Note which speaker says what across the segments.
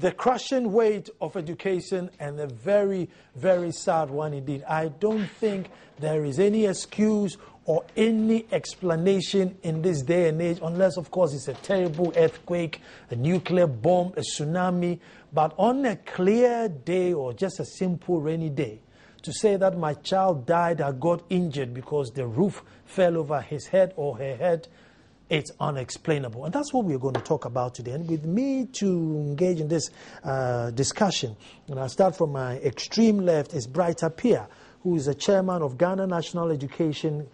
Speaker 1: the crushing weight of education, and a very, very sad one indeed. I don't think there is any excuse or any explanation in this day and age, unless, of course, it's a terrible earthquake, a nuclear bomb, a tsunami. But on a clear day or just a simple rainy day, to say that my child died or got injured because the roof fell over his head or her head, it's unexplainable. And that's what we're going to talk about today. And with me to engage in this discussion, and I'll start from my extreme left, is Bright Appiah, who is the chairman of Ghana National Education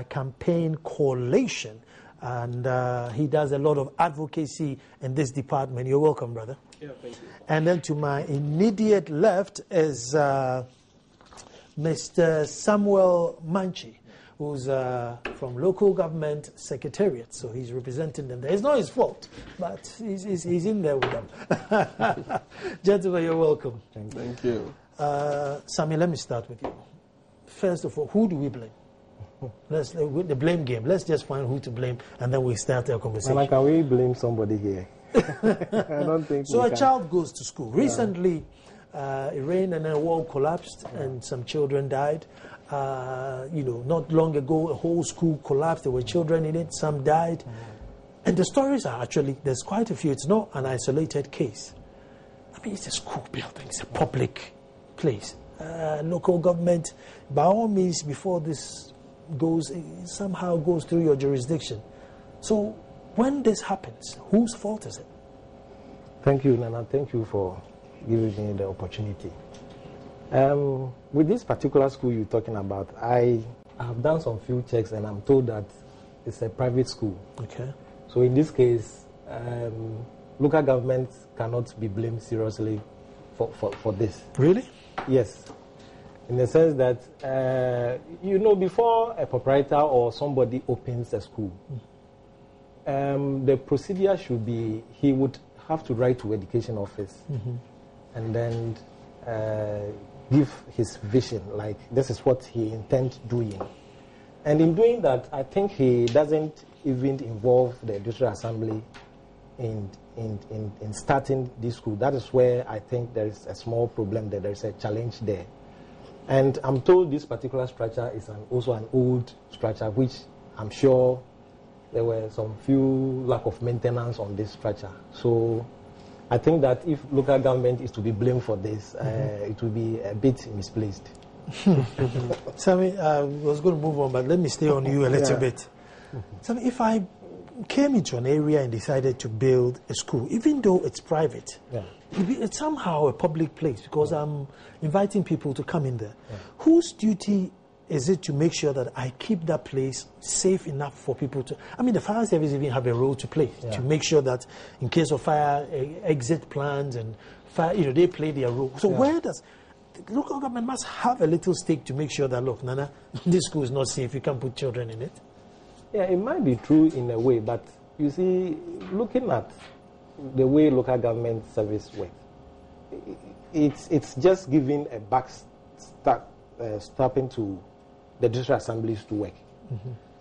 Speaker 1: Campaign Coalition. And he does a lot of advocacy in this department. You're welcome, brother.
Speaker 2: Yeah, thank you.
Speaker 1: And then to my immediate left is Mr. Samuel Manchi, who's from Local Government Secretariat. So he's representing them there. It's not his fault, but he's in there with them. Gentlemen, you're welcome.
Speaker 2: Thank you.
Speaker 1: Sammy, let me start with you. First of all, who do we blame? With the blame game. Let's just find who to blame, and then we start our conversation.
Speaker 3: Can we blame somebody here? I don't think
Speaker 1: so. A child goes to school. Recently, it rained and then a wall collapsed, and some children died. Not long ago, a whole school collapsed. There were children in it. Some died. And the stories are actually, there's quite a few. It's not an isolated case. I mean, it's a school building. It's a public place. Local government, by all means, before this somehow goes through your jurisdiction. So when this happens, whose fault is it?
Speaker 3: Thank you, Nana. Thank you for giving me the opportunity. With this particular school you're talking about, I have done some few checks and I'm told that it's a private school.
Speaker 1: Okay.
Speaker 3: So in this case, local government cannot be blamed seriously for this.
Speaker 1: Really?
Speaker 3: Yes. In the sense that, before a proprietor or somebody opens a school, the procedure should be, he would have to write to education office and then give his vision, like this is what he intends doing. And in doing that, I think he doesn't even involve the district assembly in starting this school. That is where I think there is a small problem there. There is a challenge there. And I'm told this particular structure is also an old structure, which I'm sure there were some few lack of maintenance on this structure. So I think that if local government is to be blamed for this, it will be a bit misplaced.
Speaker 1: Sammy, I was going to move on, but let me stay on you a little bit. Sammy, if I came into an area and decided to build a school, even though it's private, it's somehow a public place because I'm inviting people to come in there. Whose duty is it to make sure that I keep that place safe enough for people to... I mean, the fire service even have a role to play to make sure that in case of fire, exit plans and fire, they play their role. So where does... The local government must have a little stake to make sure that, look, Nana, this school is not safe. You can't put children in it.
Speaker 3: Yeah, it might be true in a way, but you see, looking at the way local government service works, it's just giving a back stepping to the district assemblies to work.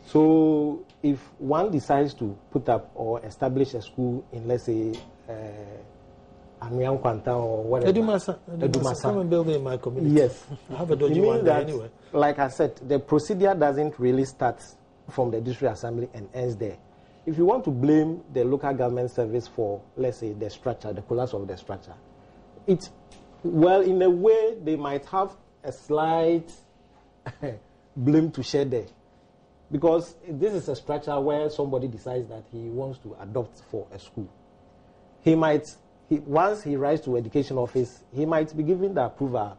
Speaker 3: So if one decides to put up or establish a school in, let's say, Amian Kwanta or whatever.
Speaker 1: Edumasa. Come and build in my community.
Speaker 3: Yes.
Speaker 1: I have a dodgy one there anyway.
Speaker 3: Like I said, the procedure doesn't really start from the district assembly and ends there. If you want to blame the local government service for, let's say, the structure, the collapse of the structure, in a way, they might have a slight blame to share there. Because this is a structure where somebody decides that he wants to adopt for a school. Once he writes to education office, he might be given the approval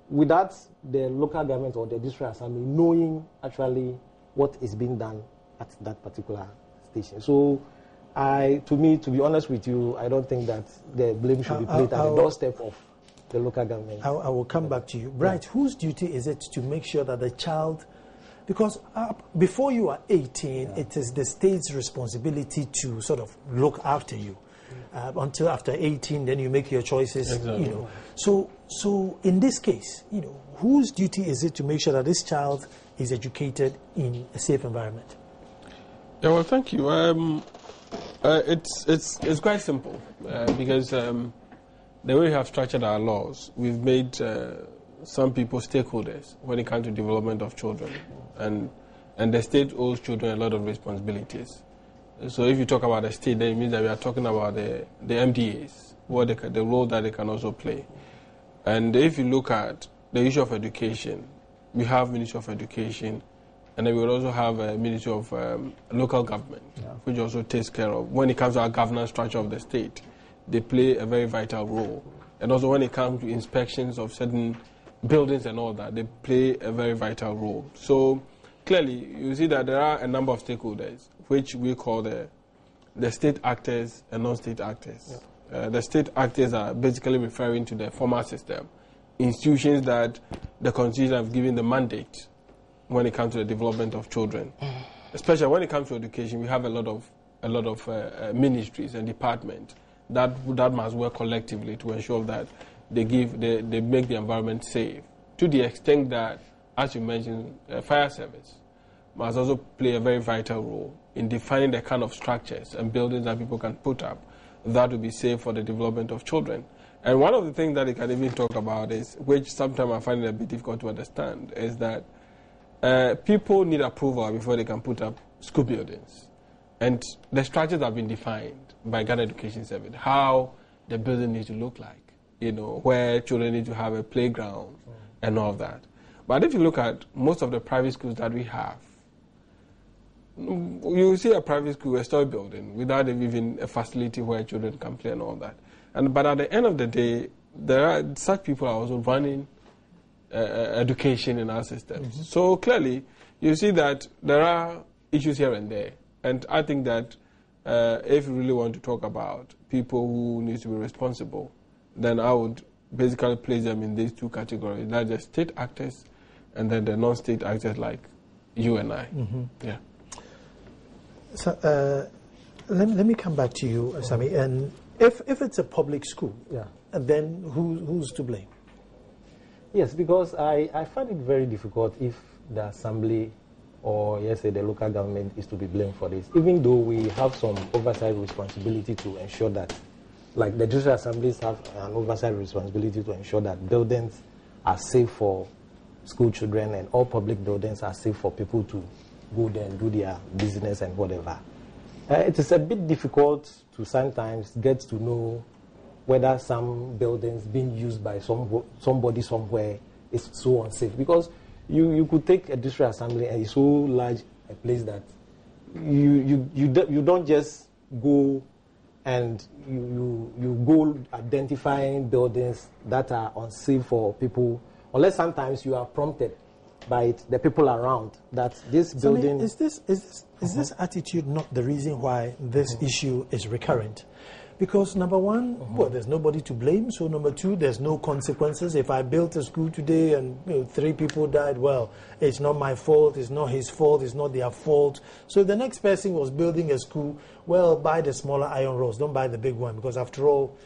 Speaker 3: without the local government or the district assembly knowing actually what is being done at that particular station. So, to be honest with you, I don't think that the blame should be played at the doorstep of the local government.
Speaker 1: I will come back to you. Bright, whose duty is it to make sure that the child... Because before you are 18, it is the state's responsibility to sort of look after you. Until after 18, then you make your choices.
Speaker 2: Exactly.
Speaker 1: So in this case, whose duty is it to make sure that this child is educated in a safe environment?
Speaker 2: Yeah, well, thank you. It's quite simple because the way we have structured our laws, we've made some people stakeholders when it comes to development of children, and the state owes children a lot of responsibilities. So if you talk about the state, then it means that we are talking about the MDAs, the role that they can also play. And if you look at the issue of education, we have Ministry of Education, and then we will also have a Ministry of Local Government, which also takes care of, when it comes to our governance structure of the state, they play a very vital role. And also when it comes to inspections of certain buildings and all that, they play a very vital role. So clearly, you see that there are a number of stakeholders, which we call the state actors and non-state actors. Yeah. The state actors are basically referring to the formal system, institutions that the Constitution have given the mandate when it comes to the development of children. Especially when it comes to education, we have a lot of ministries and departments that must work collectively to ensure that they make the environment safe. To the extent that, as you mentioned, fire service must also play a very vital role in defining the kind of structures and buildings that people can put up that will be safe for the development of children. And one of the things that they can even talk about is, which sometimes I find it a bit difficult to understand, is that people need approval before they can put up school buildings. And the structures have been defined by Ghana Education Service, how the building needs to look like, where children need to have a playground and all of that. But if you look at most of the private schools that we have, you see a private school, a story building, without even a facility where children can play and all that. But at the end of the day, there are such people are also running education in our systems. So clearly, you see that there are issues here and there. And I think that if you really want to talk about people who need to be responsible, then I would basically place them in these two categories. That's the state actors and then the non-state actors like you and I. Yeah.
Speaker 1: So let me come back to you, Sami. And if it's a public school, then who's to blame?
Speaker 3: Yes, because I find it very difficult if the assembly or the local government is to be blamed for this, even though we have some oversight responsibility to ensure that, like the district assemblies have an oversight responsibility to ensure that buildings are safe for school children and all public buildings are safe for people to go there and do their business and whatever. It is a bit difficult to sometimes get to know whether some buildings being used by somebody somewhere is so unsafe, because you could take a district assembly and it's so large a place that you don't just go and you go identifying buildings that are unsafe for people, unless sometimes you are prompted by the people around that this building...
Speaker 1: Is this attitude not the reason why this issue is recurrent? Because number one, well, there's nobody to blame. So number two, there's no consequences. If I built a school today and 3 people died, well, it's not my fault. It's not his fault. It's not their fault. So the next person was building a school. Well, buy the smaller iron rods. Don't buy the big one, because after all,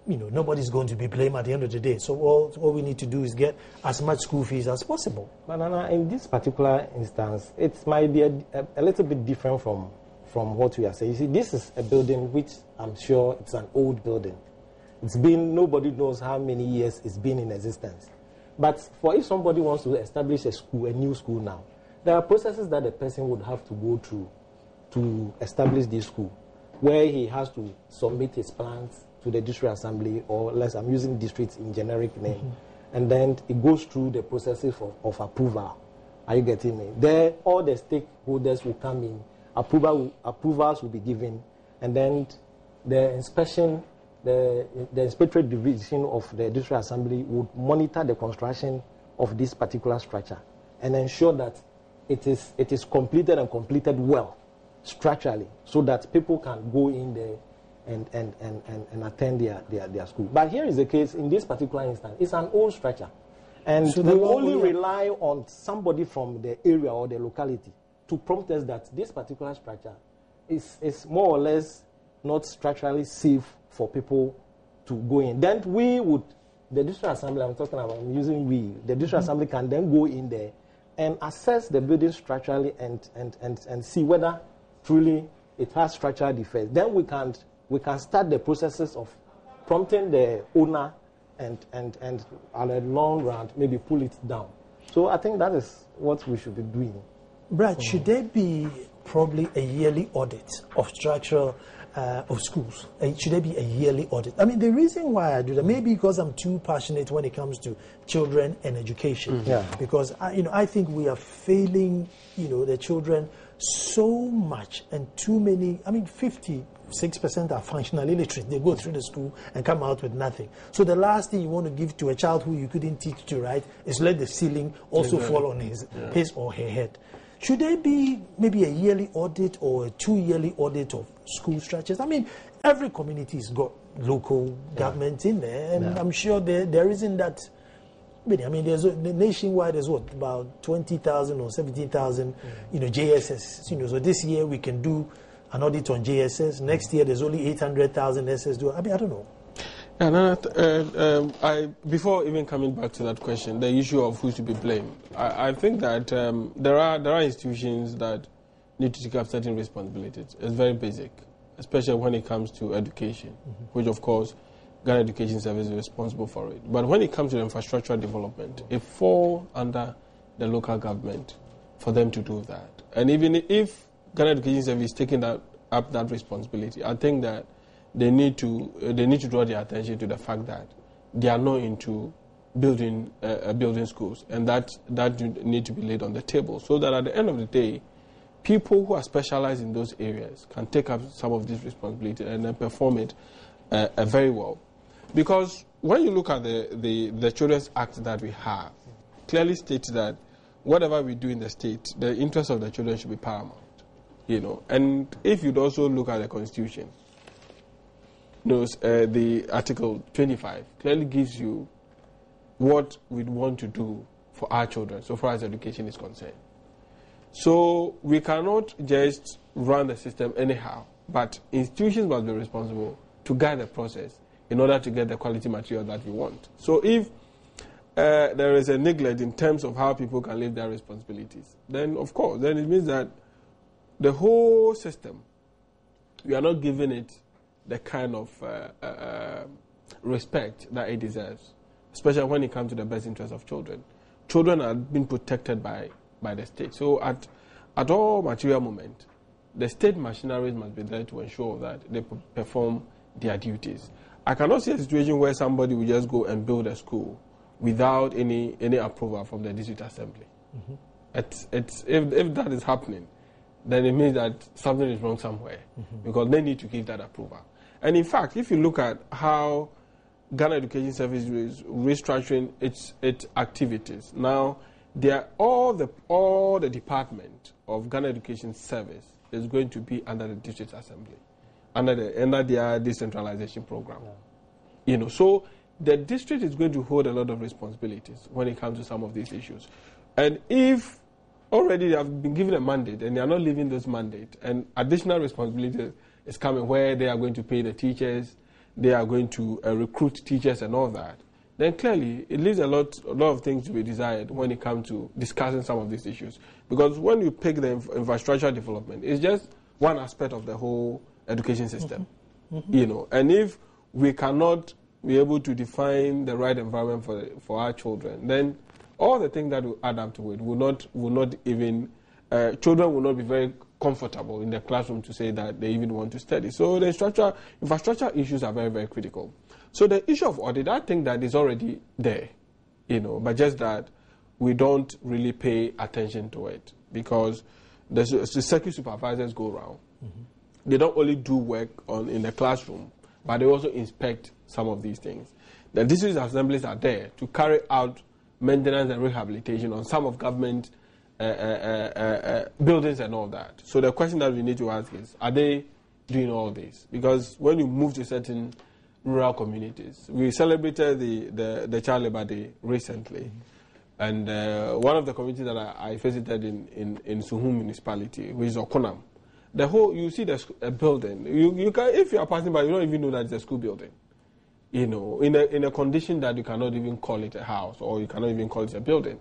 Speaker 1: nobody's going to be blamed at the end of the day. So all we need to do is get as much school fees as possible.
Speaker 3: But Nana, in this particular instance, it might be a little bit different from what we are saying. You see, this is a building which I'm sure it's an old building. It's been, nobody knows how many years it's been in existence. But if somebody wants to establish a school, a new school now, there are processes that the person would have to go through to establish this school, where he has to submit his plans to the district assembly, or less, I'm using districts in generic name, and then it goes through the processes of approval. Are you getting me? There, all the stakeholders will come in, approvals will be given, and then the inspection, the inspectorate division of the district assembly would monitor the construction of this particular structure and ensure that it is completed and completed well structurally, so that people can go in there and attend their school. But here is the case, in this particular instance, it's an old structure. And so we only rely on somebody from the area or the locality to prompt us that this particular structure is more or less not structurally safe for people to go in. Then the district assembly I'm talking about, I'm using the district assembly can then go in there and assess the building structurally and see whether truly it has structural defects. Then we can start the processes of prompting the owner and on a long run maybe pull it down. So I think that is what we should be doing.
Speaker 1: Brad, should there be probably a yearly audit of structural of schools? Should there be a yearly audit? I mean, the reason why I do that, maybe because I'm too passionate when it comes to children and education.
Speaker 3: Yeah.
Speaker 1: Because I think we are failing, the children so much, and too many. I mean, 56% are functional illiterate. They go through the school and come out with nothing. So the last thing you want to give to a child who you couldn't teach to write is let the ceiling also fall on his or her head. Should there be maybe a yearly audit or a 2-yearly audit of school structures? I mean, every community's got local governments in there, and I'm sure there isn't that. I mean, nationwide there's about 20,000 or 17,000, JSS. So this year we can do an audit on JSS. Next year there's only 800,000 SS. I mean, I don't know.
Speaker 2: Before even coming back to that question, the issue of who should be blamed, I think that there are institutions that need to take up certain responsibilities. It's very basic, especially when it comes to education, which of course Ghana Education Service is responsible for it. But when it comes to infrastructure development, it falls under the local government for them to do that. And even if Ghana Education Service is taking up that responsibility, I think that they need to draw their attention to the fact that they are not into building schools, and that need to be laid on the table, so that at the end of the day, people who are specialized in those areas can take up some of this responsibility and then perform it very well. Because when you look at the Children's Act that we have, clearly states that whatever we do in the state, the interests of the children should be paramount. And if you'd also look at the Constitution, the Article 25 clearly gives you what we'd want to do for our children, so far as education is concerned. So we cannot just run the system anyhow, but institutions must be responsible to guide the process in order to get the quality material that we want. So if there is a neglect in terms of how people can live their responsibilities, then of course, then it means that the whole system, we are not giving it the kind of respect that it deserves, especially when it comes to the best interest of children. Children are being protected by the state. So at all material moment, the state machineries must be there to ensure that they perform their duties. I cannot see a situation where somebody will just go and build a school without any approval from the district assembly. If that is happening, then it means that something is wrong somewhere, because they need to give that approval. And in fact, if you look at how Ghana Education Service is restructuring its activities, now all the department of Ghana Education Service is going to be under the district assembly, under their decentralization program. So the district is going to hold a lot of responsibilities when it comes to some of these issues. And if already they have been given a mandate and they are not leaving this mandate, and additional responsibility is coming where they are going to pay the teachers, they are going to recruit teachers and all that, then clearly it leaves a lot of things to be desired when it comes to discussing some of these issues. Because when you pick the infrastructure development, it's just one aspect of the whole education system. And if we cannot be able to define the right environment for our children, then all the things that will add up to it will not even, children will not be very comfortable in the classroom to say that they even want to study. So the infrastructure issues are very, very critical. So the issue of audit, I think that is already there, but just that we don't really pay attention to it, because the circuit supervisors go around. They don't only do work in the classroom, but they also inspect some of these things. The district assemblies are there to carry out maintenance and rehabilitation on some of government buildings and all that. So the question that we need to ask is, are they doing all this? Because when you move to certain rural communities, we celebrated the Child Labour Day recently, and one of the communities that I visited in Suhum municipality, which is Okonam, you see a building. You can, if you are passing by, you don't even know that it's a school building. In a condition that you cannot even call it a house, or you cannot even call it a building.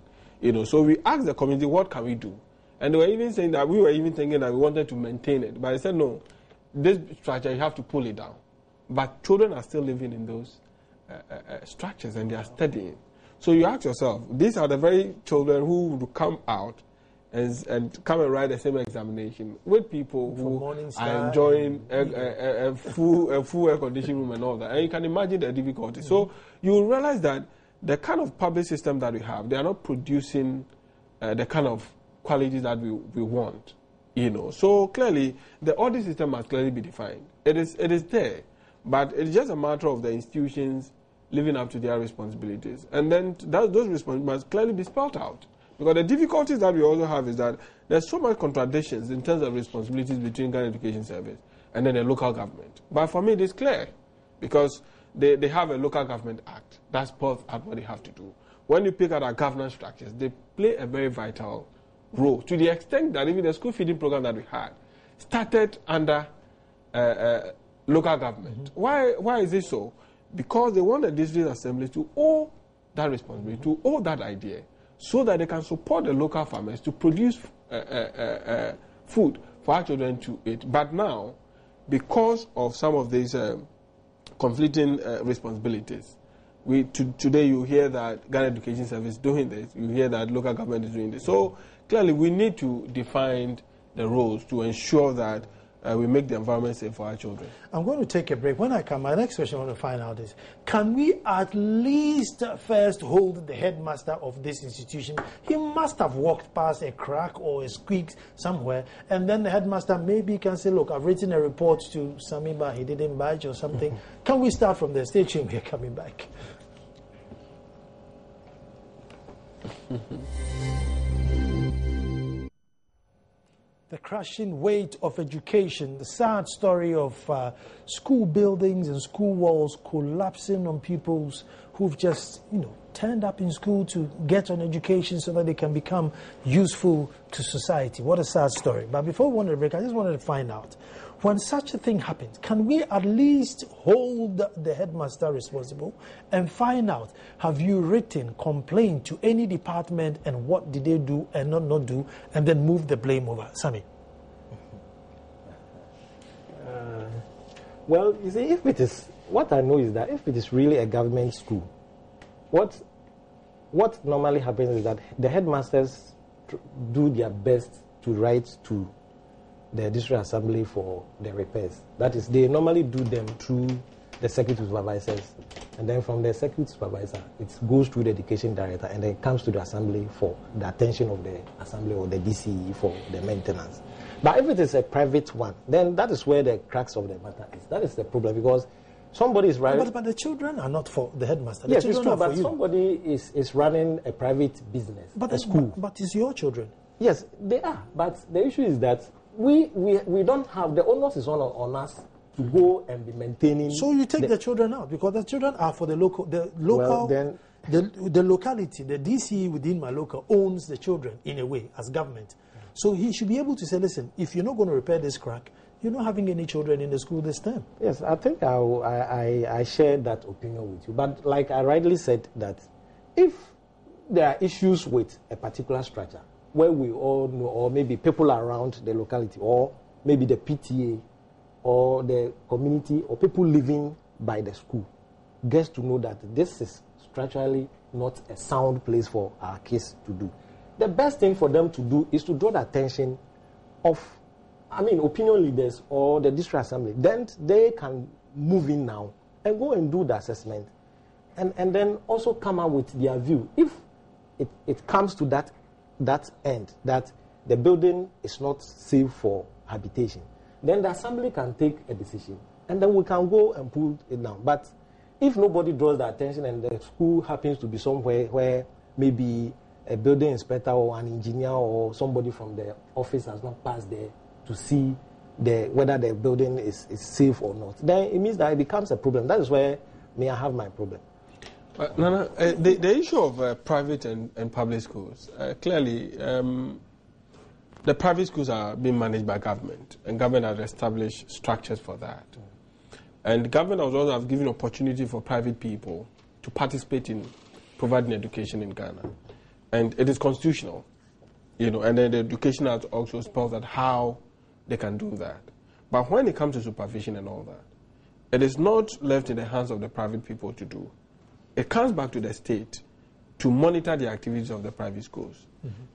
Speaker 2: So we asked the community, what can we do? And they were even saying that we were even thinking that we wanted to maintain it. But I said, no, this structure, you have to pull it down. but children are still living in those structures and they are studying. So you ask yourself, these are the very children who would come out and come and write the same examination with people who are enjoying a full air conditioning room and all that. And you can imagine the difficulty. So you realize that the kind of public system that we have, they are not producing the kind of quality that we want. So clearly, the audit system must clearly be defined. It is there, but it's just a matter of the institutions living up to their responsibilities. And then those responsibilities must clearly be spelled out. Because the difficulties that we also have is that there's so much contradictions in terms of responsibilities between Ghana Education Service and then the local government. But for me, it is clear because they have a local government act that spells out what they have to do. When you pick at our governance structures, they play a very vital role to the extent that even the school feeding program that we had started under local government. Why is it so? Because they want the district assembly to owe that responsibility, to owe that idea, so that they can support the local farmers to produce food for our children to eat. But now, because of some of these conflicting responsibilities, today you hear that Ghana Education Service is doing this, you hear that local government is doing this. So clearly we need to define the roles to ensure that we make the environment safe for our children.
Speaker 1: I'm going to take a break. When I come, my next question I want to find out is, can we at least first hold the headmaster of this institution? He must have walked past a crack or a squeak somewhere, and then the headmaster maybe can say, look, I've written a report to Samiba, he didn't budge or something. Can we start from there? Stay tuned, we're coming back. The crushing weight of education, the sad story of school buildings and school walls collapsing on pupils who've just, turned up in school to get an education so that they can become useful to society. What a sad story. But before we went to break, I just wanted to find out, when such a thing happens, can we at least hold the headmaster responsible and find out, have you written, complained to any department and what did they do and not do, and then move the blame over? Sami.
Speaker 3: Well, you see, what I know is that if it is really a government school, what normally happens is that the headmasters do their best to write to the district assembly for the repairs. That is, they normally do them through the circuit supervisors, and then from the circuit supervisor, it goes through the education director, and then it comes to the assembly for the attention of the assembly or the DCE for the maintenance. But if it is a private one, then that is where the cracks of the matter is. That is the problem, because somebody is running...
Speaker 1: But the children are not for the headmaster.
Speaker 3: Yes,
Speaker 1: the
Speaker 3: it's true, but somebody is running a private business, a school.
Speaker 1: But it's your children.
Speaker 3: Yes, they are. But the issue is that we don't have... The onus is on us to go and be maintaining...
Speaker 1: So you take the children out, because the children are for the local... The locality, the DCE within my local owns the children in a way as government. So he should be able to say, listen, if you're not going to repair this crack, you're not having any children in the school this term.
Speaker 3: Yes, I think I share that opinion with you. But like I rightly said, that if there are issues with a particular structure where we all know, or maybe people around the locality, or maybe the PTA, or the community, or people living by the school, gets to know that this is structurally not a sound place for our kids to do, the best thing for them to do is to draw the attention of, opinion leaders or the district assembly. Then they can move in now and go and do the assessment, and then also come out with their view. If it comes to that end, that the building is not safe for habitation, then the assembly can take a decision, and then we can go and pull it down. But if nobody draws the attention and the school happens to be somewhere where maybe a building inspector or an engineer or somebody from the office has not passed there to see whether the building is safe or not, then it means that it becomes a problem. That is where I have my problem.
Speaker 2: Nana, the issue of private and public schools, clearly the private schools are being managed by government, and government has established structures for that. And government has also given opportunity for private people to participate in providing education in Ghana. And it is constitutional, and then the Education Act also spells out how they can do that. But when it comes to supervision and all that, it is not left in the hands of the private people to do. It comes back to the state to monitor the activities of the private schools.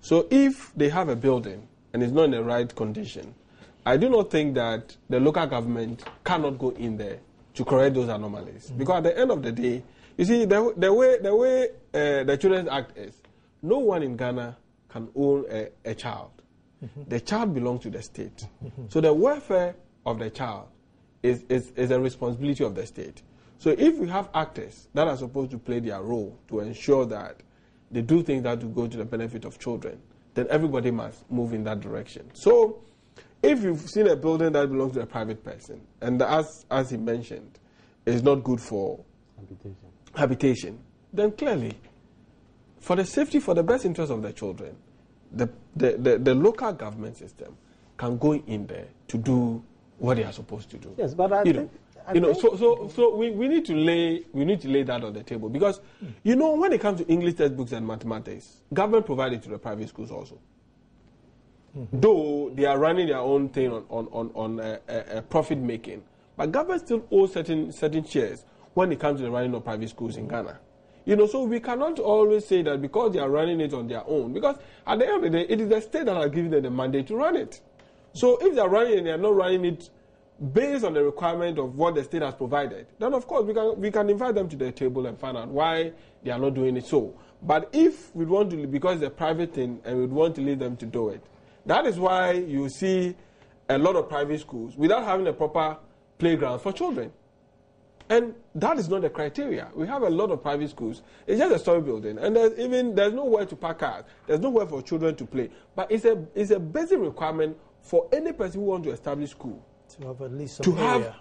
Speaker 2: So if they have a building and it's not in the right condition, I do not think that the local government cannot go in there to correct those anomalies. Because at the end of the day, you see, the way the Children's Act is, no one in Ghana can own a child. The child belongs to the state. So the welfare of the child is a responsibility of the state. So if we have actors that are supposed to play their role to ensure that they do things that will go to the benefit of children, then everybody must move in that direction. So if you've seen a building that belongs to a private person, and as he mentioned, is not good for habitation, then clearly, for the safety, for the best interest of the children, the local government system can go in there to do what they are supposed to do.
Speaker 3: Yes, but I think
Speaker 2: we need to lay that on the table, because when it comes to English textbooks and mathematics, government provided to the private schools also. Though they are running their own thing on profit making, but government still owes certain shares when it comes to the running of private schools in Ghana. So we cannot always say that because they are running it on their own, because at the end of the day, it is the state that has given them the mandate to run it. So if they are running it and they are not running it based on the requirement of what the state has provided, then of course we can invite them to the table and find out why they are not doing it so. But if we want to, because it's a private thing and we want to leave them to do it, that is why you see a lot of private schools without having a proper playground for children. And that is not the criteria. We have a lot of private schools. It's just a story building, and there's nowhere to park cars. There's nowhere for children to play. But it's a basic requirement for any person who wants to establish school
Speaker 1: to have at least
Speaker 2: have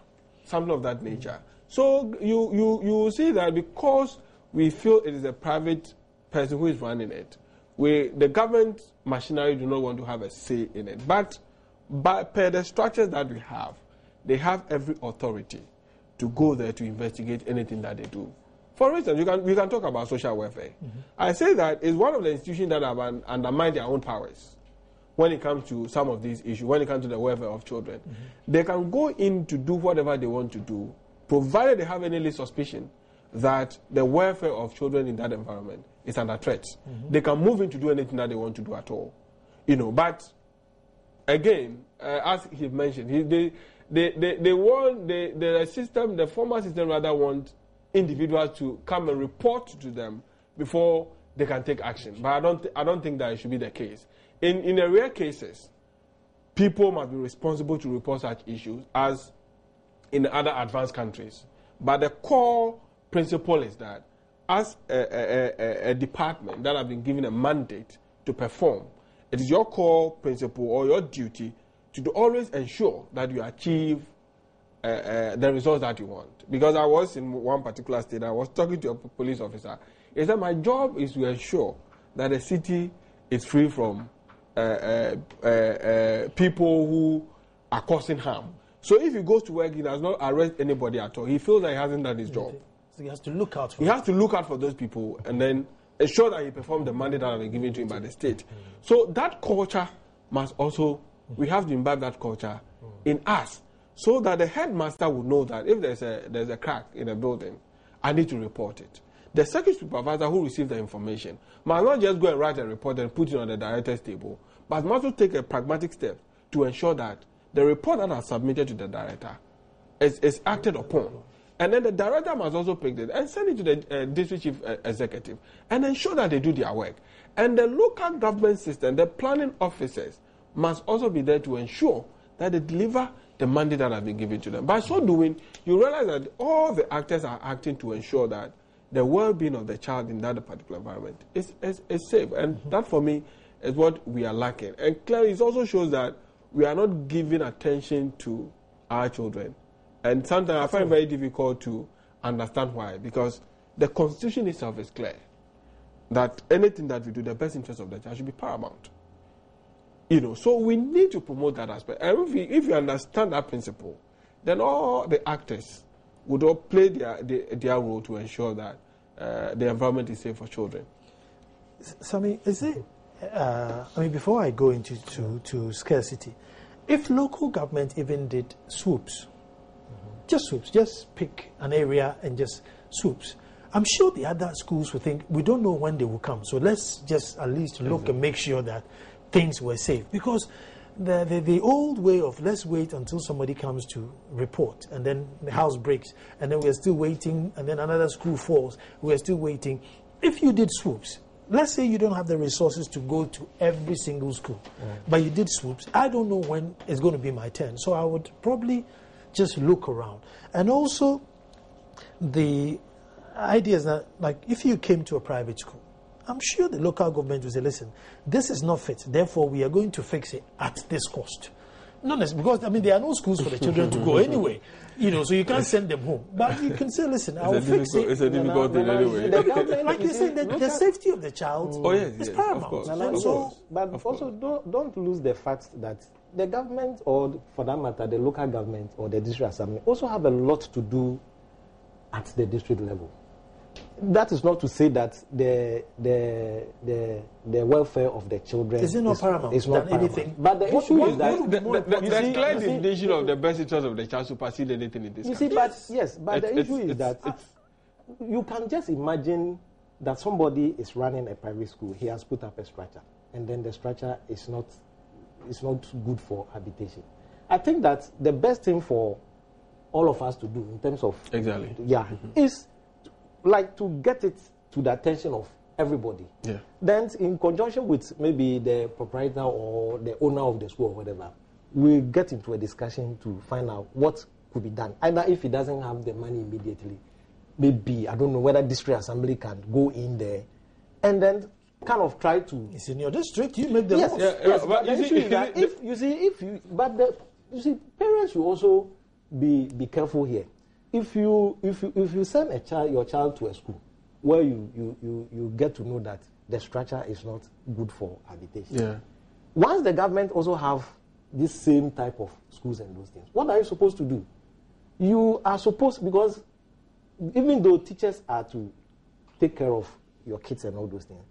Speaker 2: something of that nature. So you see that because we feel it is a private person who is running it, the government machinery do not want to have a say in it. But per the structures that we have, they have every authority to go there to investigate anything that they do. For instance, we can talk about social welfare. I say that it's one of the institutions that have undermined their own powers when it comes to some of these issues, when it comes to the welfare of children. They can go in to do whatever they want to do, provided they have any suspicion that the welfare of children in that environment is under threat. They can move in to do anything that they want to do at all. But again, as he mentioned, they want the former system rather want individuals to come and report to them before they can take action. But I don't think that it should be the case. In the rare cases, people must be responsible to report such issues as in other advanced countries. But the core principle is that as a department that have been given a mandate to perform, it is your core principle or your duty to always ensure that you achieve the results that you want. Because I was in one particular state, I was talking to a police officer. He said, my job is to ensure that the city is free from people who are causing harm. So if he goes to work, he does not arrest anybody at all. He feels that he hasn't done his job.
Speaker 1: So he has to look out for
Speaker 2: He has to look out for those people and then ensure that he performs the mandate that has been given to him by the state. So that culture must also, we have to imbibe that culture in us, so that the headmaster will know that if there's a crack in a building, I need to report it. The second supervisor who receives the information must not just go and write a report and put it on the director's table, but must also take a pragmatic step to ensure that the report that is submitted to the director is acted upon. And then the director must also pick it and send it to the district chief executive and ensure that they do their work. And the local government system, the planning officers, must also be there to ensure that they deliver the mandate that has been given to them. By so doing, you realize that all the actors are acting to ensure that the well-being of the child in that particular environment is safe. And that, for me, is what we are lacking. And clearly, it also shows that we are not giving attention to our children. And sometimes I find it very difficult to understand why, because the Constitution itself is clear that anything that we do, the best interest of the child should be paramount. So we need to promote that aspect. And if you understand that principle, then all the actors would all play their role to ensure that the environment is safe for children.
Speaker 1: Sami, is it, before I go into to scarcity, if local government even did swoops Just swoops. Just pick an area and just swoops. I'm sure the other schools will think, we don't know when they will come, so let's just at least look and make sure that things were safe. Because the old way of let's wait until somebody comes to report, and then the house breaks, and then we're still waiting, and then another school falls, we're still waiting. If you did swoops, let's say you don't have the resources to go to every single school, but you did swoops, I don't know when it's going to be my turn, so I would probably just look around. And also, the idea is that, like, if you came to a private school, I'm sure the local government will say, listen, this is not fit, therefore we are going to fix it at this cost. Not necessarily, because, I mean, there are no schools for the children to go anyway, so you can't send them home. But you can say, listen, I will fix it.
Speaker 2: It's a difficult thing anyway.
Speaker 1: Like you say, the safety of the child is paramount.
Speaker 3: But also, don't lose the fact that the government, or for that matter, the local government or the district assembly, also have a lot to do at the district level. That is not to say that the welfare of the children
Speaker 1: is not paramount.
Speaker 3: It's not paramount.
Speaker 1: Anything.
Speaker 3: But the issue is that
Speaker 2: the clear definition of the best interest of the child supersede anything in this country.
Speaker 3: But the issue is that you can just imagine that somebody is running a private school. He has put up a structure, and then the structure is not good for habitation. I think that the best thing for all of us to do in terms of is like to get it to the attention of everybody. Yeah. Then, in conjunction with maybe the proprietor or the owner of the school or whatever, we get into a discussion to find out what could be done. Either if he doesn't have the money immediately, maybe, I don't know, whether district assembly can go in there and then kind of try to.
Speaker 1: It's in your district, you make the laws.
Speaker 3: Yes, but the issue is that parents should also be careful here. If you send your child to a school where you get to know that the structure is not good for habitation, once the government also have this same type of schools and those things, what are you supposed to do? You are supposed, because even though teachers are to take care of your kids and all those things,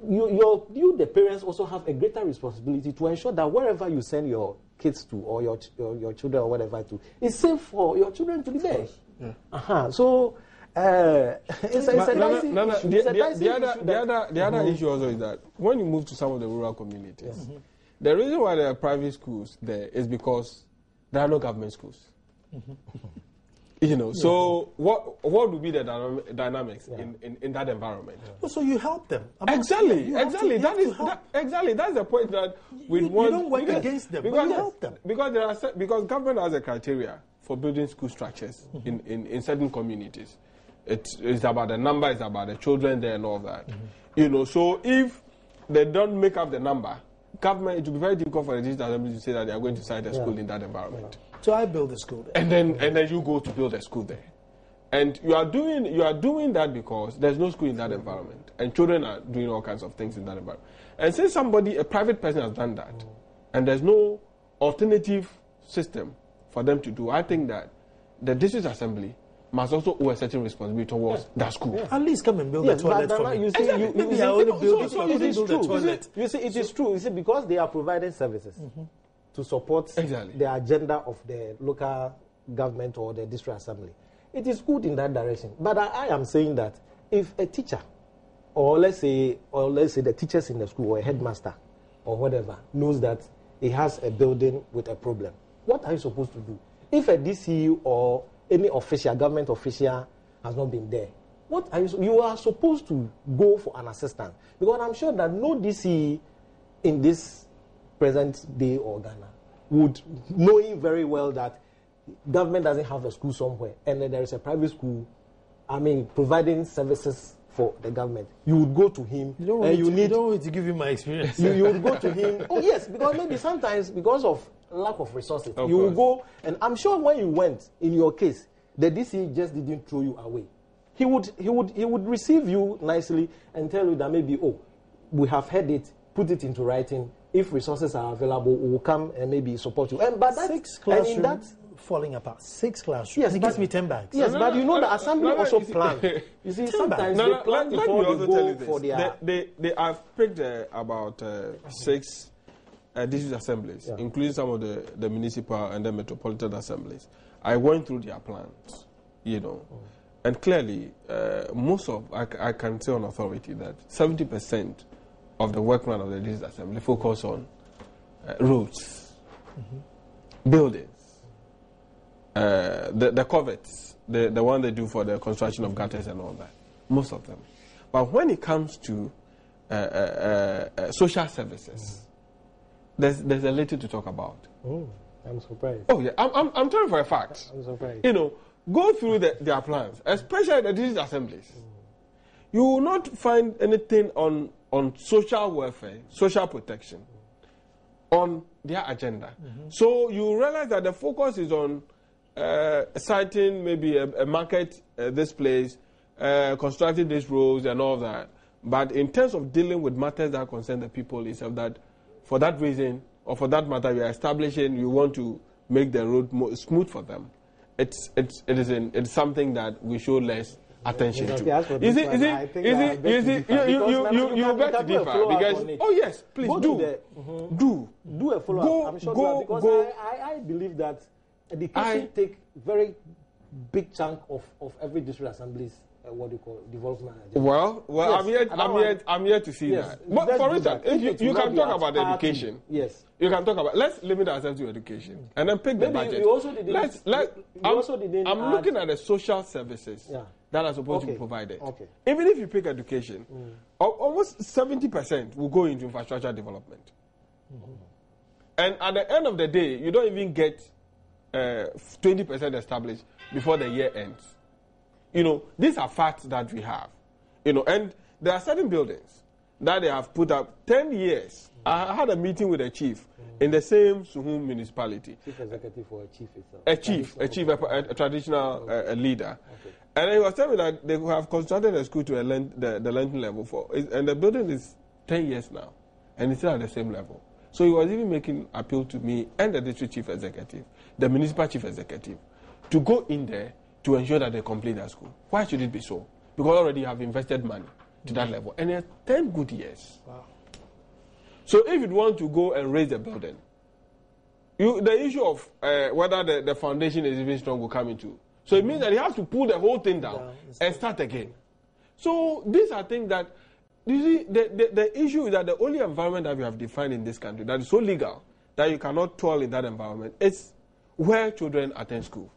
Speaker 3: you the parents also have a greater responsibility to ensure that wherever you send your kids to, or your children or whatever to, it's safe for your children to be there. So it's a nice issue.
Speaker 2: The other issue also is that when you move to some of the rural communities, the reason why there are private schools there is because there are no government schools. So what would be the dynamics in that environment?
Speaker 1: So you help them.
Speaker 2: Exactly. That's the point that
Speaker 1: you don't work against them, but you help them.
Speaker 2: Because government has a criteria for building school structures in certain communities. It's about the number, it's about the children there and all that. So if they don't make up the number, government, it will be very difficult for the district assembly to say that they are going to cite a school in that environment.
Speaker 1: So I build a school there.
Speaker 2: And then you go to build a school there. And you are doing that because there's no school in that environment. And children are doing all kinds of things in that environment. And since a private person has done that, and there's no alternative system for them to do, I think that the district assembly must also owe a certain responsibility towards that school.
Speaker 1: At least come and build a toilet for me.
Speaker 3: It is true. You see, because they are providing services to support the agenda of the local government or the district assembly, it is good in that direction. But I am saying that if a teacher, or let's say the teachers in the school or a headmaster or whatever knows that he has a building with a problem, what are you supposed to do? If a DC or any government official has not been there, what are you are supposed to go for an assistance, because I'm sure that no DC in this present day or Ghana would, knowing very well that government doesn't have a school somewhere and then there is a private school, providing services for the government, you would go to him.
Speaker 1: You don't want to give him my experience.
Speaker 3: You would go to him. Oh yes, because maybe sometimes because of lack of resources, you will go, and I'm sure when you went, in your case, the DC just didn't throw you away. He would receive you nicely and tell you that maybe, we have heard it, put it into writing. If resources are available, we will come and maybe support you. And but that,
Speaker 1: 6 classrooms falling apart. 6 classrooms.
Speaker 3: Yes,
Speaker 1: it gives me 10 bags.
Speaker 3: Yes, but the assembly also plan. You see, sometimes they plan before they go for their.
Speaker 2: They have picked about 6 district assemblies, including some of the municipal and the metropolitan assemblies. I went through their plans, and clearly, I can say on authority that 70% of the work plan of the district assembly focus on roads, buildings, the coverts, the one they do for the construction of gutters and all that, most of them. But when it comes to social services, there's a little to talk about.
Speaker 3: Oh, I'm surprised.
Speaker 2: Oh yeah, I'm telling you for a fact.
Speaker 3: I'm surprised.
Speaker 2: Go through their plans, especially the district assemblies. You will not find anything on social welfare, social protection, on their agenda. So you realize that the focus is on citing maybe a market, this place, constructing these roads and all that. But in terms of dealing with matters that concern the people itself, that for that reason, or for that matter, you want to make the road more smooth for them. It's something that we show less attention to. Is it? You beg to differ because yes, please do
Speaker 3: a follow-up. I'm sure because I believe that education take very big chunk of every district assembly's development agenda.
Speaker 2: Well, yes, I'm here to see that. But for instance, if you can talk about education.
Speaker 3: Yes.
Speaker 2: You can talk about. Let's limit ourselves to education and then pick the budget. I'm looking at the social services that are supposed to be provided.
Speaker 3: Okay.
Speaker 2: Even if you pick education, almost 70% will go into infrastructure development. And at the end of the day, you don't even get 20% established before the year ends. These are facts that we have. And there are certain buildings that they have put up 10 years. I had a meeting with a chief in the same Suhum municipality.
Speaker 3: Chief executive or a chief itself?
Speaker 2: A traditional leader. Okay. And he was telling me that they have constructed a school to the Lenten level and the building is 10 years now, and it's still at the same level. So he was even making appeal to me and the district chief executive, the municipal chief executive, to go in there to ensure that they complete that school. Why should it be so? Because already you have invested money to that level, and it's 10 good years.
Speaker 3: Wow.
Speaker 2: So if you want to go and raise a building, the issue of whether the foundation is even strong will come into. So it means that you have to pull the whole thing down and start again. So these are things that, you see, the issue is that the only environment that we have defined in this country that is so legal that you cannot toil in that environment is where children attend school.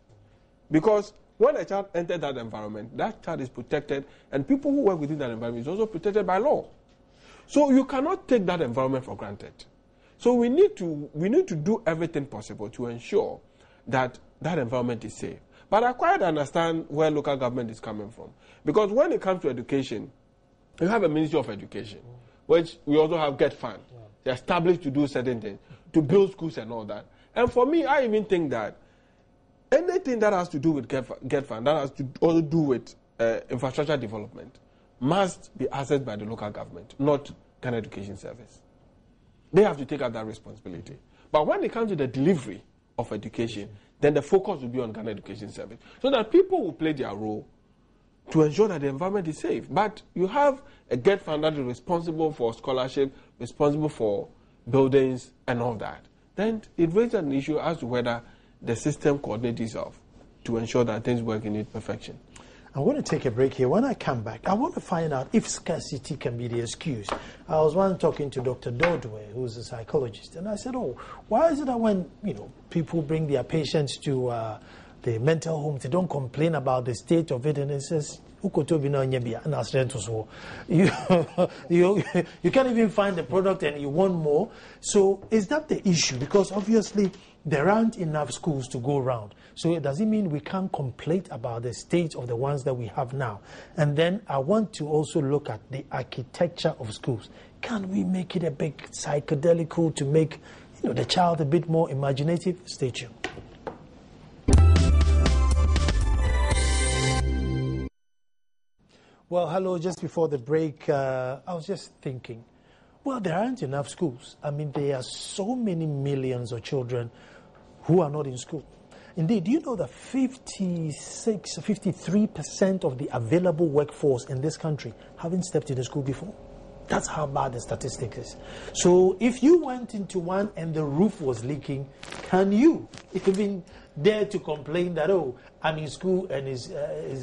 Speaker 2: Because when a child enters that environment, that child is protected, and people who work within that environment is also protected by law. So you cannot take that environment for granted. So we need to do everything possible to ensure that that environment is safe. But I quite understand where local government is coming from. Because when it comes to education, you have a Ministry of Education, which we also have GET Fund. They're established to do certain things, to build schools and all that. And for me, I even think that anything that has to do with GET Fund, that has to also do with infrastructure development, must be accessed by the local government, not Ghana Education Service. They have to take up that responsibility. But when it comes to the delivery of education, then the focus will be on Ghana Education Service, so that people will play their role to ensure that the environment is safe. But you have a GET Fund that is responsible for scholarship, responsible for buildings and all that. Then it raises an issue as to whether the system coordinates itself to ensure that things work in its perfection.
Speaker 1: I'm going to take a break here. When I come back, I want to find out if scarcity can be the excuse. I was once talking to Dr. Dodwe, who's a psychologist, and I said, why is it that when people bring their patients to the mental homes, they don't complain about the state of it, and it says, you can't even find the product and you want more. So is that the issue? Because obviously there aren't enough schools to go around. So does it mean we can't complain about the state of the ones that we have now? And then I want to also look at the architecture of schools. Can we make it a bit psychedelic to make the child a bit more imaginative? Stay tuned. Well, hello, just before the break, I was just thinking, well, there aren't enough schools. I mean, there are so many millions of children who are not in school. Indeed, do you know that 53% of the available workforce in this country haven't stepped in a school before? That's how bad the statistic is. So if you went into one and the roof was leaking, can you even dare to complain that, oh, I'm in school and is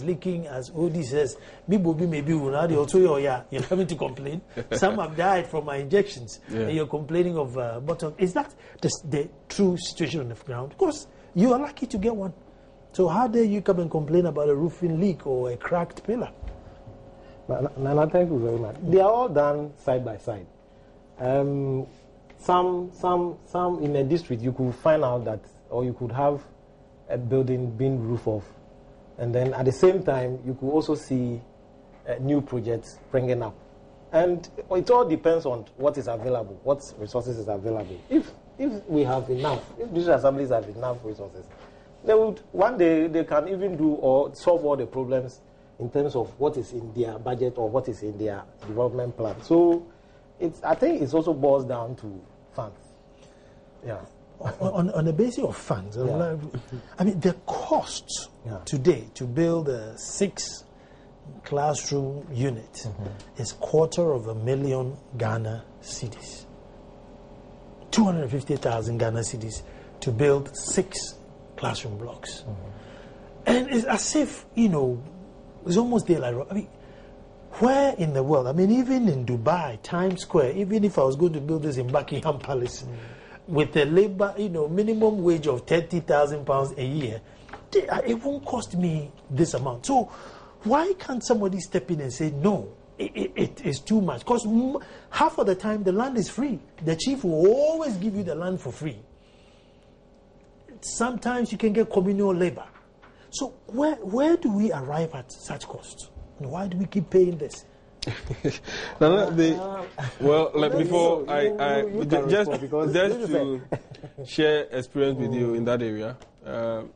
Speaker 1: leaking, as Odi says, maybe you're coming to complain. Some have died from my injections, and you're complaining of bottom. Is that the true situation on the ground? Of course, you are lucky to get one. So how dare you come and complain about a roofing leak or a cracked pillar?
Speaker 3: Nana, thank you very much. They are all done side by side. Some in a district you could find out that, or you could have a building being roof off, and then at the same time you could also see new projects springing up. And it all depends on what is available, what resources is available. If we have enough, if district assemblies have enough resources, they would one day they can even do or solve all the problems in terms of what is in their budget or what is in their development plan. So I think it also boils down to funds. Yeah.
Speaker 1: On the basis of funds, I mean, the cost today to build a 6-classroom unit is $250,000 Ghana cedis. 250,000 Ghana cedis to build 6 classroom blocks. And it's as if, it's almost daylight. I mean, where in the world? I mean, even in Dubai, Times Square, even if I was going to build this in Buckingham Palace, with a labor, minimum wage of £30,000 a year, it won't cost me this amount. So why can't somebody step in and say, no, it is too much? Because half of the time the land is free. The chief will always give you the land for free. Sometimes you can get communal labor. So where do we arrive at such costs? And why do we keep paying this?
Speaker 2: Before just to share experience with you in that area,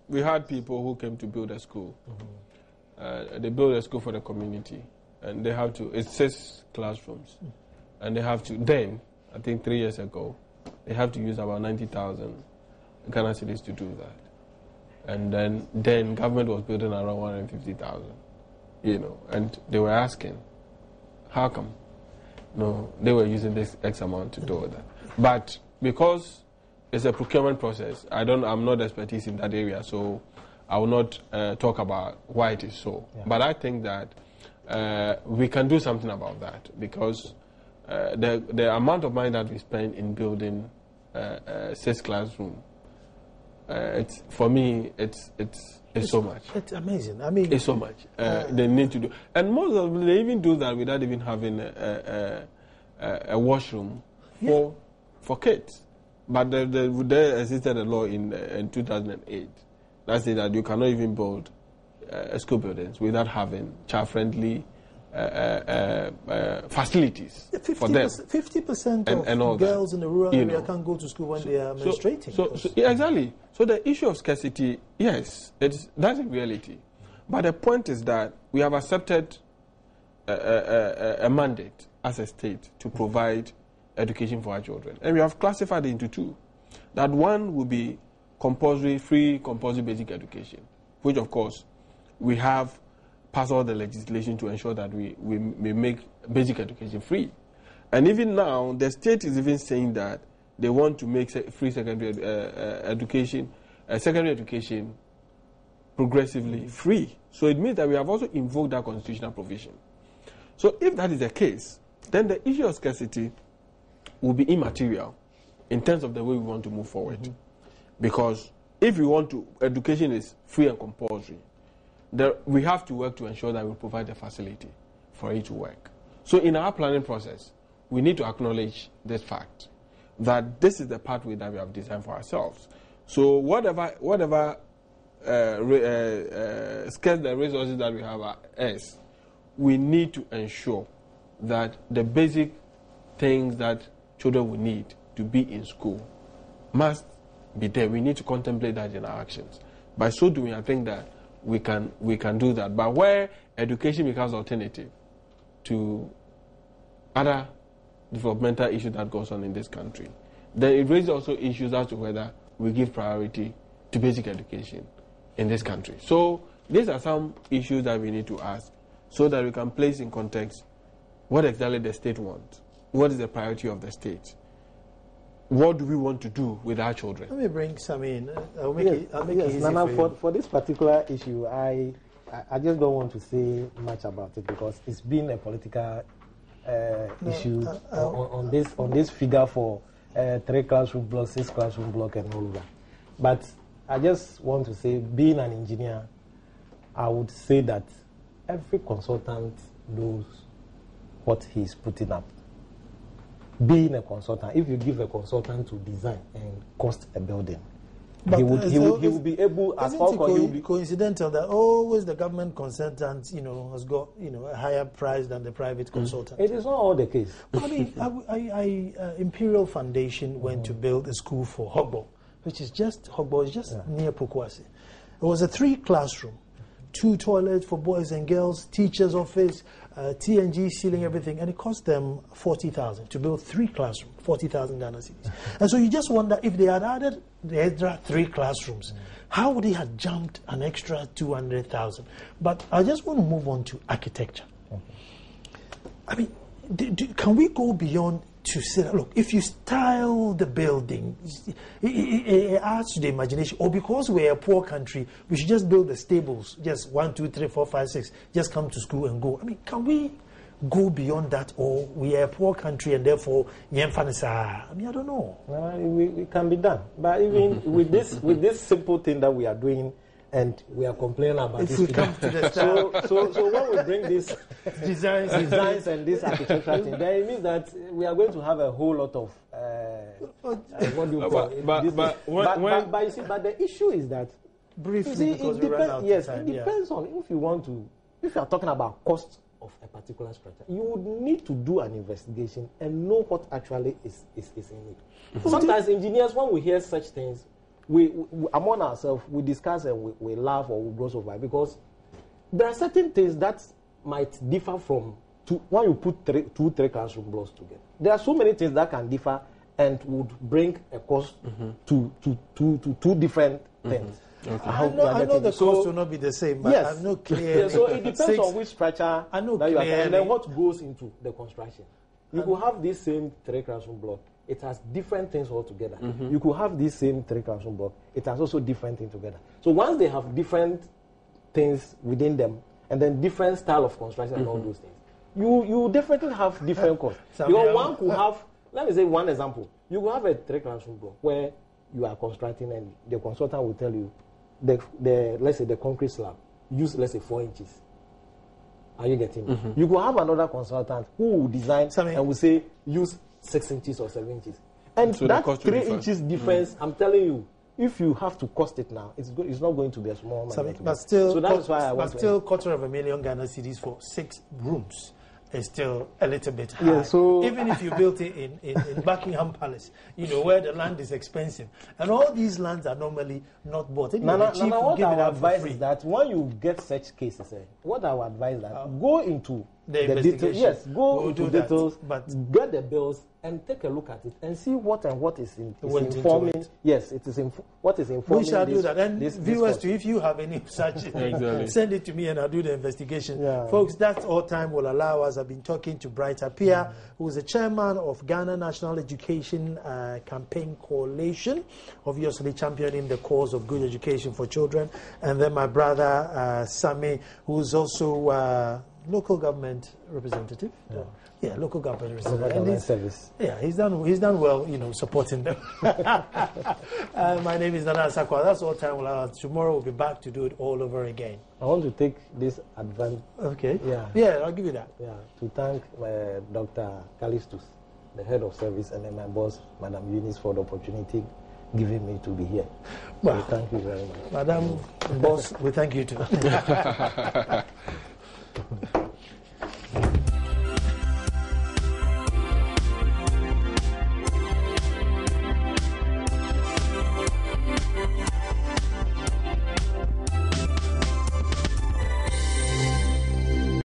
Speaker 2: we had people who came to build a school. They built a school for the community, and they have to. It's 6 classrooms, and they have to. Then, I think 3 years ago, they have to use about 90,000 Ghana cedis to do that. And then government was building around 150,000, and they were asking, how come? No, they were using this X amount to do that. But because it's a procurement process, I'm not expertise in that area, so I will not talk about why it is so. Yeah. But I think that we can do something about that, because the amount of money that we spend in building 6 classrooms, for me, it's so much.
Speaker 1: It's amazing. I mean,
Speaker 2: it's so much. They need to do, and most of them, they even do that without even having a washroom for kids. But there existed a law in 2008 that said that you cannot even build school buildings without having child-friendly facilities for them. 50%
Speaker 1: of girls in the rural area can't go to school when they are menstruating.
Speaker 2: Yeah, exactly. So the issue of scarcity, yes, that's a reality. But the point is that we have accepted a mandate as a state to provide education for our children. And we have classified it into 2. That one will be free compulsory basic education, which of course we have passed all the legislation to ensure that we make basic education free. And even now, the state is even saying that they want to make free secondary education progressively free. So it means that we have also invoked that constitutional provision. So if that is the case, then the issue of scarcity will be immaterial in terms of the way we want to move forward. Because if we want to, education is free and compulsory, we have to work to ensure that we provide the facility for it to work. So in our planning process, we need to acknowledge this fact, that this is the pathway that we have designed for ourselves. So whatever scarce the resources that we have is, we need to ensure that the basic things that children will need to be in school must be there. We need to contemplate that in our actions. By so doing, I think that we can do that. But where education becomes alternative to other developmental issues that goes on in this country, then it raises also issues as to whether we give priority to basic education in this country. So these are some issues that we need to ask so that we can place in context what exactly the state wants. What is the priority of the state? What do we want to do with our children?
Speaker 1: Let me bring some in. I'll make it easy
Speaker 3: Nana,
Speaker 1: for you.
Speaker 3: for this particular issue, I just don't want to say much about it because it's been a political issue on this figure for 3 classroom blocks, 6 classroom block, and all that. But I just want to say, being an engineer, I would say that every consultant knows what he's putting up. Being a consultant, if you give a consultant to design and cost a building, he would be able, as
Speaker 1: isn't it coincidental that always the government consultant, has got, a higher price than the private consultant?
Speaker 3: It is not all the case.
Speaker 1: I mean, Imperial Foundation went to build a school for Hogbo, which is just near Pokwase. It was a 3 classroom, 2 toilets for boys and girls, teacher's office, TNG ceiling, everything, and it cost them 40,000 to build 3 classrooms, 40,000 Ghana cedis. And so you just wonder, if they had added the extra 3 classrooms, how would they have jumped an extra 200,000? But I just want to move on to architecture. I mean, can we go beyond to say that, look, if you style the building, it adds to the imagination, or because we're a poor country, we should just build the stables, just 1, 2, 3, 4, 5, 6, just come to school and go. I mean, can we go beyond that, or we are a poor country and therefore, I mean, I don't know.
Speaker 3: It can be done. But even with this simple thing that we are doing, and we are complaining about
Speaker 1: if
Speaker 3: this.
Speaker 1: We come to the
Speaker 3: so when we bring these designs and this architectural thing, then it means that we are going to have a whole lot of what do you call it? But you see, but the issue is that
Speaker 1: briefly, because
Speaker 3: it depends on if you are talking about cost of a particular structure, you would need to do an investigation and know what actually is in it. Sometimes engineers, when we hear such things, we among ourselves, we discuss and we laugh or we gloss over, because there are certain things that might differ from when you put 3 classroom blocks together. There are so many things that can differ and would bring a cost to 2 different things.
Speaker 1: Okay. I know the cost will not be the same, but
Speaker 3: yes.
Speaker 1: I'm not clear.
Speaker 3: So it depends on which structure
Speaker 1: I know
Speaker 3: that you
Speaker 1: clearly.
Speaker 3: have, and then what goes into the construction. You could have this same 3 classroom block. It has different things altogether. You could have this same 3 classroom block. It has also different things together. So once they have different things within them, and then different style of construction and all those things, you definitely have different costs. Because one could have, let me say one example. You could have a 3 classroom block where you are constructing, and the consultant will tell you, let's say the concrete slab, use, let's say, 4 inches. Are you getting me? You could have another consultant who will design and will say, use 6 inches or 7 inches. And so that 3 inches difference, I'm telling you, if you have to cost it now, it's not going to be a small money.
Speaker 1: But still,
Speaker 3: so that's why I want
Speaker 1: still, $250,000 Ghana cedis for 6 rooms is still a little bit high.
Speaker 3: Yeah, so
Speaker 1: even if you built it in Buckingham Palace, where the land is expensive, and all these lands are normally not bought.
Speaker 3: Nana, what I would advise is that when you get such cases, what I would advise that go into the details. Yes, go into details, but get the bills and take a look at it and see what is informing. Yes, it is what is informing.
Speaker 1: We shall do that. And viewers,
Speaker 3: too,
Speaker 1: if you have any such, send it to me and I'll do the investigation.
Speaker 3: Yeah.
Speaker 1: Folks, that's all time will allow us. I've been talking to Bright Appiah, who is the chairman of Ghana National Education Campaign Coalition, obviously championing the cause of good education for children. And then my brother, Sami, who's also local government representative. Yeah, local government representative.
Speaker 3: Service.
Speaker 1: Yeah, he's done well, supporting them. My name is Nana Sakwa. That's all time we'll have. Tomorrow we'll be back to do it all over again.
Speaker 3: I want to take this advantage.
Speaker 1: Okay. Yeah, I'll give you that.
Speaker 3: Yeah, to thank Dr. Callistus, the head of service, and then my boss, Madam Eunice, for the opportunity given me to be here. So thank you very much.
Speaker 1: Madam Boss, we thank you too.